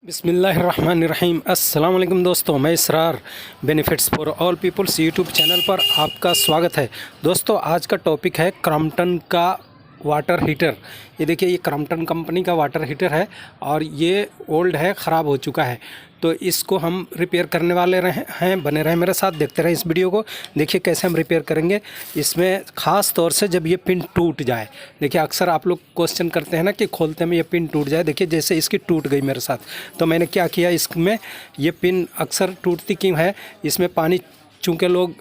बिस्मिल्लाहिर्रहमानिर्रहीम। अस्सलाम वालेकुम दोस्तों, मैं Israr benefits for all peoples YouTube channel पर आपका स्वागत है। दोस्तों, आज का टॉपिक है क्रॉम्पटन का वाटर हीटर। ये देखिए, ये क्रॉम्पटन कंपनी का वाटर हीटर है और ये ओल्ड है, ख़राब हो चुका है। तो इसको हम रिपेयर करने वाले हैं। बने रहें मेरे साथ, देखते रहें इस वीडियो को। देखिए कैसे हम रिपेयर करेंगे। इसमें ख़ास तौर से जब ये पिन टूट जाए, देखिए अक्सर आप लोग क्वेश्चन करते हैं ना कि खोलते में ये पिन टूट जाए। देखिए जैसे इसकी टूट गई मेरे साथ, तो मैंने क्या किया, इसमें ये पिन अक्सर टूटती क्यों है, इसमें पानी, चूँकि लोग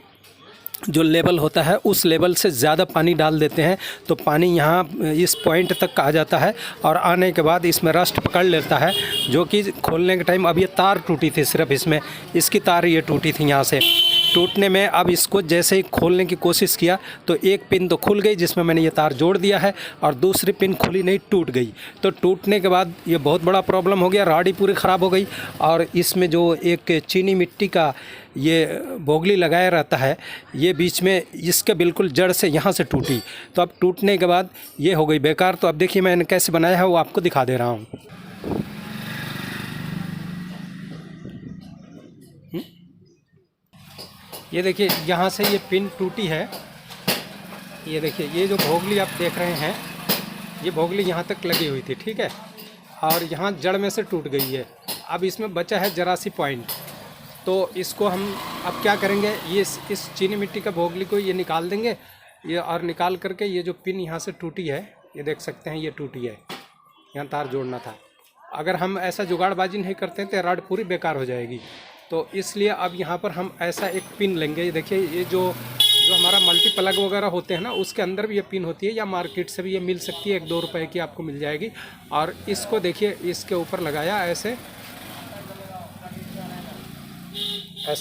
जो लेवल होता है उस लेवल से ज़्यादा पानी डाल देते हैं, तो पानी यहाँ इस पॉइंट तक आ जाता है और आने के बाद इसमें रस्ट पकड़ लेता है, जो कि खोलने के टाइम अब ये तार टूटी थी, सिर्फ इसमें इसकी तार ये टूटी थी। यहाँ से टूटने में अब इसको जैसे ही खोलने की कोशिश किया तो एक पिन तो खुल गई जिसमें मैंने ये तार जोड़ दिया है, और दूसरी पिन खुली नहीं, टूट गई। तो टूटने के बाद ये बहुत बड़ा प्रॉब्लम हो गया, रॉड ही पूरी ख़राब हो गई। और इसमें जो एक चीनी मिट्टी का ये बोगली लगाया रहता है, ये बीच में इसके बिल्कुल जड़ से यहाँ से टूटी, तो अब टूटने के बाद ये हो गई बेकार। तो अब देखिए मैंने कैसे बनाया है वो आपको दिखा दे रहा हूँ। ये देखिए यहाँ से ये पिन टूटी है। ये देखिए, ये जो भोगली आप देख रहे हैं, ये भोगली यहाँ तक लगी हुई थी, ठीक है, और यहाँ जड़ में से टूट गई है। अब इसमें बचा है जरा सी पॉइंट, तो इसको हम अब क्या करेंगे, ये इस चीनी मिट्टी का भोगली को ये निकाल देंगे, ये और निकाल करके ये जो पिन यहाँ से टूटी है, ये देख सकते हैं ये टूटी है, यहाँ तार जोड़ना था। अगर हम ऐसा जुगाड़बाजी नहीं करते तो रॉड पूरी बेकार हो जाएगी। तो इसलिए अब यहाँ पर हम ऐसा एक पिन लेंगे। ये देखिए, ये जो हमारा मल्टी प्लग वगैरह होते हैं ना, उसके अंदर भी ये पिन होती है, या मार्केट से भी ये मिल सकती है, 1-2 रुपए की आपको मिल जाएगी। और इसको देखिए, इसके ऊपर लगाया, ऐसे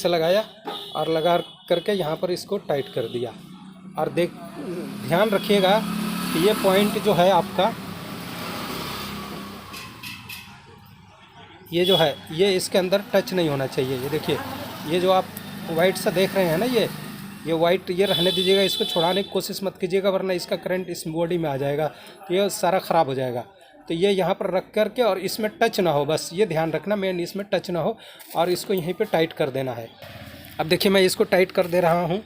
लगाया और लगा करके यहाँ पर इसको टाइट कर दिया। और ध्यान रखिएगा कि ये पॉइंट जो है आपका, ये जो है, ये इसके अंदर टच नहीं होना चाहिए। ये देखिए, ये जो आप वाइट सा देख रहे हैं ना, ये वाइट, ये रहने दीजिएगा, इसको छुड़ाने की कोशिश मत कीजिएगा, वरना इसका करंट इस बॉडी में आ जाएगा, तो ये सारा ख़राब हो जाएगा। तो ये यहाँ पर रख करके, और इसमें टच ना हो, बस ये ध्यान रखना, मेन इसमें टच ना हो, और इसको यहीं पे टाइट कर देना है। अब देखिए मैं इसको टाइट कर दे रहा हूँ।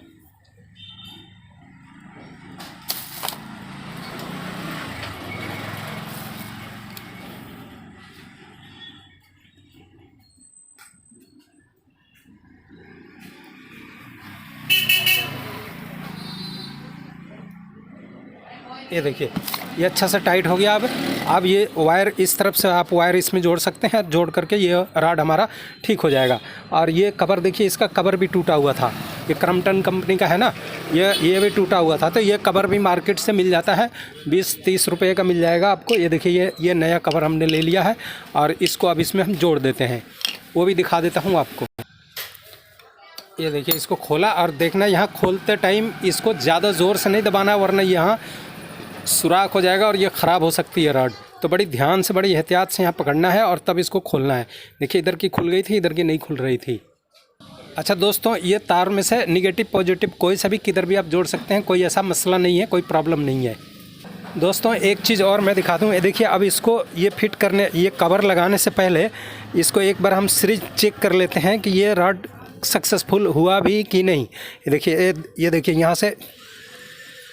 ये देखिए, ये अच्छा से टाइट हो गया। अब ये वायर इस तरफ से आप वायर इसमें जोड़ सकते हैं, जोड़ करके ये रॉड हमारा ठीक हो जाएगा। और ये कवर देखिए, इसका कवर भी टूटा हुआ था, ये क्रॉम्पटन कंपनी का है ना, ये भी टूटा हुआ था। तो ये कवर भी मार्केट से मिल जाता है, 20-30 रुपये का मिल जाएगा आपको। ये देखिए, ये नया कवर हमने ले लिया है, और इसको अब इसमें हम जोड़ देते हैं, वो भी दिखा देता हूँ आपको। ये देखिए, इसको खोला, और देखना यहाँ खोलते टाइम इसको ज़्यादा ज़ोर से नहीं दबाना, वरना यहाँ सुराख हो जाएगा और ये ख़राब हो सकती है रॉड। तो बड़ी ध्यान से, बड़ी एहतियात से यहाँ पकड़ना है और तब इसको खोलना है। देखिए, इधर की खुल गई थी, इधर की नहीं खुल रही थी। अच्छा दोस्तों, ये तार में से निगेटिव पॉजिटिव कोई सा भी किधर भी आप जोड़ सकते हैं, कोई ऐसा मसला नहीं है, कोई प्रॉब्लम नहीं है। दोस्तों, एक चीज़ और मैं दिखा दूँ। ये देखिए, अब इसको ये फिट करने, ये कवर लगाने से पहले इसको एक बार हम सीरीज चेक कर लेते हैं कि ये रॉड सक्सेसफुल हुआ भी कि नहीं। ये देखिए यहाँ से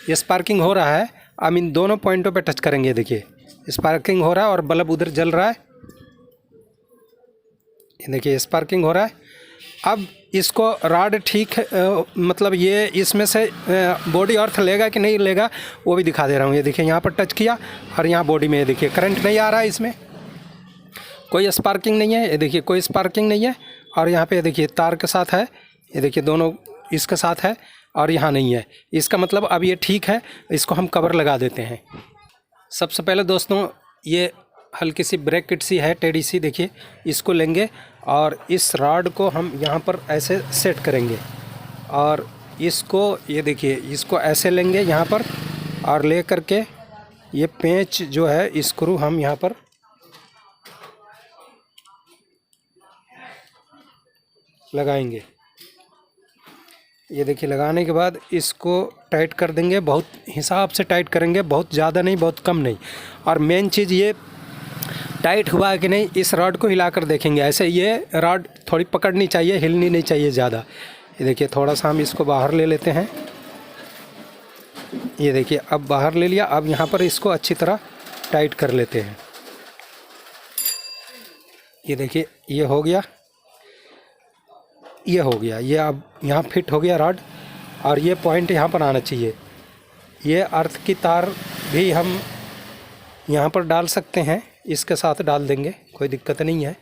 ये स्पार्किंग हो रहा है। अब इन दोनों पॉइंटों पे टच करेंगे, देखिए स्पार्किंग हो रहा है और बल्ब उधर जल रहा है। ये देखिए स्पार्किंग हो रहा है। अब इसको रॉड ठीक मतलब ये इसमें से बॉडी अर्थ लेगा कि नहीं लेगा, वो भी दिखा दे रहा हूँ। ये देखिए, यहाँ पर टच किया और यहाँ बॉडी में, ये देखिए करंट नहीं आ रहा है, इसमें कोई स्पार्किंग नहीं है। ये देखिए, कोई स्पार्किंग नहीं है। और यहाँ पे देखिए तार के साथ है, ये देखिए दोनों इसके साथ है, और यहाँ नहीं है। इसका मतलब अब ये ठीक है। इसको हम कवर लगा देते हैं। सबसे पहले दोस्तों, ये हल्की सी ब्रैकेट सी है, टेढ़ी सी, देखिए इसको लेंगे और इस रॉड को हम यहाँ पर ऐसे सेट करेंगे, और इसको ये देखिए, इसको ऐसे लेंगे यहाँ पर, और ले करके ये पेंच जो है, स्क्रू हम यहाँ पर लगाएंगे। ये देखिए, लगाने के बाद इसको टाइट कर देंगे, बहुत हिसाब से टाइट करेंगे, बहुत ज़्यादा नहीं, बहुत कम नहीं। और मेन चीज़ ये टाइट हुआ है कि नहीं, इस रॉड को हिलाकर देखेंगे। ऐसे ये रॉड थोड़ी पकड़नी चाहिए, हिलनी नहीं चाहिए ज़्यादा। ये देखिए थोड़ा सा हम इसको बाहर ले लेते हैं। ये देखिए अब बाहर ले लिया। अब यहाँ पर इसको अच्छी तरह टाइट कर लेते हैं। ये देखिए ये हो गया, ये हो गया, ये अब यहाँ फिट हो गया रॉड। और ये पॉइंट यहाँ पर आना चाहिए। ये अर्थ की तार भी हम यहाँ पर डाल सकते हैं, इसके साथ डाल देंगे, कोई दिक्कत नहीं है।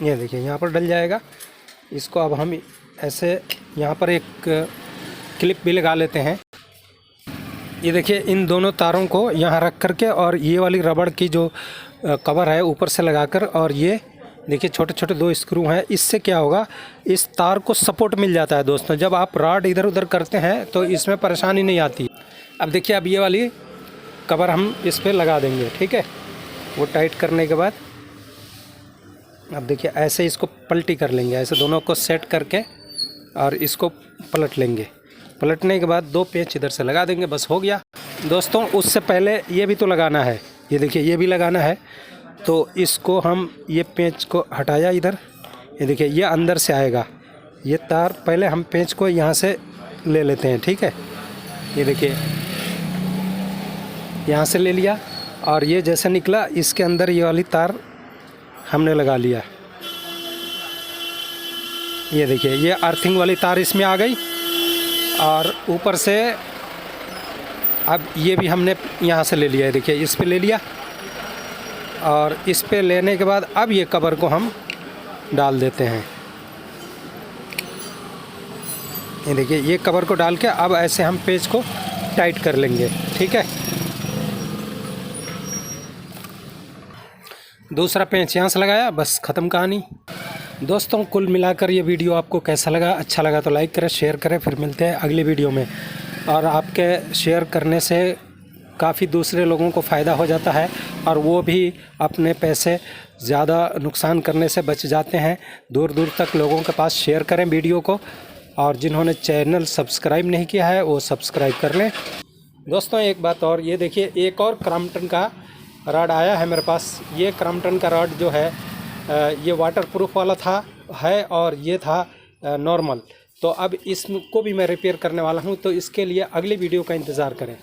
ये देखिए यहाँ पर डल जाएगा। इसको अब हम ऐसे यहाँ पर एक क्लिप भी लगा लेते हैं। ये देखिए इन दोनों तारों को यहाँ रख करके और ये वाली रबड़ की जो कवर है ऊपर से लगाकर, और ये देखिए छोटे छोटे 2 स्क्रू हैं। इससे क्या होगा, इस तार को सपोर्ट मिल जाता है दोस्तों। जब आप रॉड इधर उधर करते हैं तो इसमें परेशानी नहीं आती। अब देखिए अब ये वाली कवर हम इस पर लगा देंगे, ठीक है। वो टाइट करने के बाद अब देखिए ऐसे इसको पलटी कर लेंगे, ऐसे दोनों को सेट करके और इसको पलट लेंगे। पलटने के बाद 2 पेंच इधर से लगा देंगे, बस हो गया दोस्तों। उससे पहले ये भी तो लगाना है। ये देखिए ये भी लगाना है, तो इसको हम ये पेंच को हटाया इधर। ये देखिए ये अंदर से आएगा ये तार। पहले हम पेंच को यहाँ से ले लेते हैं, ठीक है। ये देखिए यहाँ से ले लिया और ये जैसे निकला इसके अंदर ये वाली तार हमने लगा लिया। ये देखिए ये अर्थिंग वाली तार इसमें आ गई। और ऊपर से अब ये भी हमने यहाँ से ले लिया है। देखिए इस पे ले लिया और इस पे लेने के बाद अब ये कवर को हम डाल देते हैं। ये देखिए ये कवर को डाल के अब ऐसे हम पेच को टाइट कर लेंगे, ठीक है। दूसरा पेंच यहाँ से लगाया, बस ख़त्म कहानी दोस्तों। कुल मिलाकर ये वीडियो आपको कैसा लगा? अच्छा लगा तो लाइक करें, शेयर करें। फिर मिलते हैं अगली वीडियो में। और आपके शेयर करने से काफ़ी दूसरे लोगों को फ़ायदा हो जाता है और वो भी अपने पैसे ज़्यादा नुकसान करने से बच जाते हैं। दूर दूर तक लोगों के पास शेयर करें वीडियो को। और जिन्होंने चैनल सब्सक्राइब नहीं किया है वो सब्सक्राइब कर लें दोस्तों। एक बात और, ये देखिए एक और क्रॉम्पटन का रॉड आया है मेरे पास। ये क्रॉम्पटन का रॉड जो है ये वाटर प्रूफ वाला है और ये था नॉर्मल। तो अब इसको भी मैं रिपेयर करने वाला हूँ, तो इसके लिए अगली वीडियो का इंतज़ार करें।